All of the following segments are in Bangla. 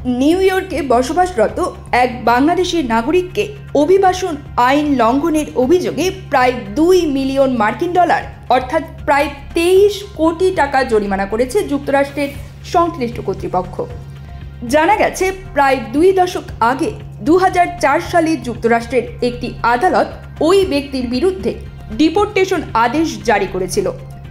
নিউ ইয়র্কে বসবাসরত এক বাংলাদেশি নাগরিককে অভিবাসন আইন লঙ্ঘনের অভিযোগে প্রায় 2 মিলিয়ন মার্কিন ডলার অর্থাৎ প্রায় 23 কোটি টাকা জরিমানা করেছে যুক্তরাষ্ট্রের সংশ্লিষ্ট কর্তৃপক্ষ। জানা গেছে, প্রায় 2 দশক আগে 2004 সালে যুক্তরাষ্ট্রের একটি আদালত ওই ব্যক্তির বিরুদ্ধে ডিপোর্টেশন আদেশ জারি করেছিল,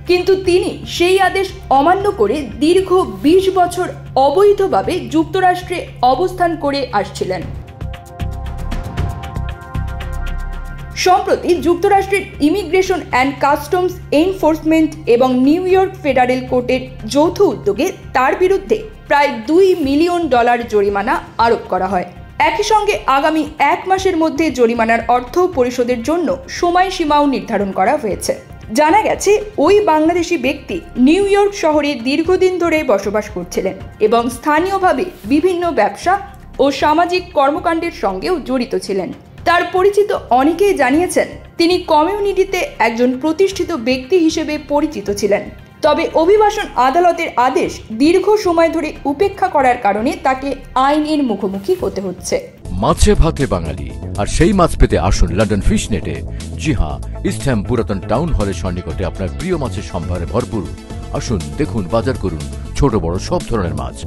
কিন্তু তিনি সেই আদেশ অমান্য করে দীর্ঘ 20 বছর অবৈধভাবে যুক্তরাষ্ট্রে অবস্থান করে আসছিলেন। সম্প্রতি যুক্তরাষ্ট্রের ইমিগ্রেশন অ্যান্ড কাস্টমস এনফোর্সমেন্ট এবং নিউ ইয়র্ক ফেডারেল কোর্টের যৌথ উদ্যোগে তার বিরুদ্ধে প্রায় 2 মিলিয়ন ডলার জরিমানা আরোপ করা হয়। একই সঙ্গে আগামী 1 মাসের মধ্যে জরিমানার অর্থ পরিশোধের জন্য সময়সীমাও নির্ধারণ করা হয়েছে। জানা গেছে, ওই বাংলাদেশি ব্যক্তি নিউ ইয়র্ক শহরে দীর্ঘদিন ধরে বসবাস করছিলেন এবং স্থানীয়ভাবে বিভিন্ন ব্যবসা ও সামাজিক কর্মকাণ্ডের সঙ্গেও জড়িত ছিলেন। তার পরিচিত অনেকেই জানিয়েছেন তিনি কমিউনিটিতে একজন প্রতিষ্ঠিত ব্যক্তি হিসেবে পরিচিত ছিলেন। তবে অভিবাসন আদালতের আদেশ দীর্ঘ সময় ধরে উপেক্ষা করার কারণে তাকে আইনের মুখোমুখি হতে হচ্ছে। মাছে ভাতে বাঙালি, আর সেই মাছ পেতে আসুন লন্ডন ফিশ নেটে। জি হ্যাঁ, ইস্টহ্যাম পুরাতন টাউন হলের সন্নিকটে আপনার প্রিয় মাছের সম্ভারে ভরপুর। আসুন, দেখুন, বাজার করুন ছোট বড় সব ধরনের মাছ।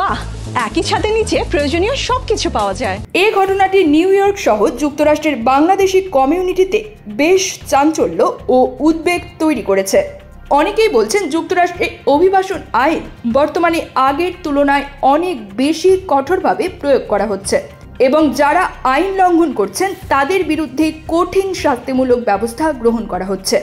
বাহ, একই ছাদের নিচে প্রয়োজনীয় সবকিছু পাওয়া যায়। এই ঘটনাটি নিউ ইয়র্ক সহ যুক্তরাষ্ট্রের বাংলাদেশি কমিউনিটিতে বেশ চাঞ্চল্য ও উদ্বেগ তৈরি করেছে। অনেকেই বলছেন, যুক্তরাষ্ট্রে অভিবাসন আইন বর্তমানে আগের তুলনায় অনেক বেশি কঠোরভাবে প্রয়োগ করা হচ্ছে এবং যারা আইন লঙ্ঘন করছেন তাদের বিরুদ্ধে কঠিন শাস্তিমূলক ব্যবস্থা গ্রহণ করা হচ্ছে।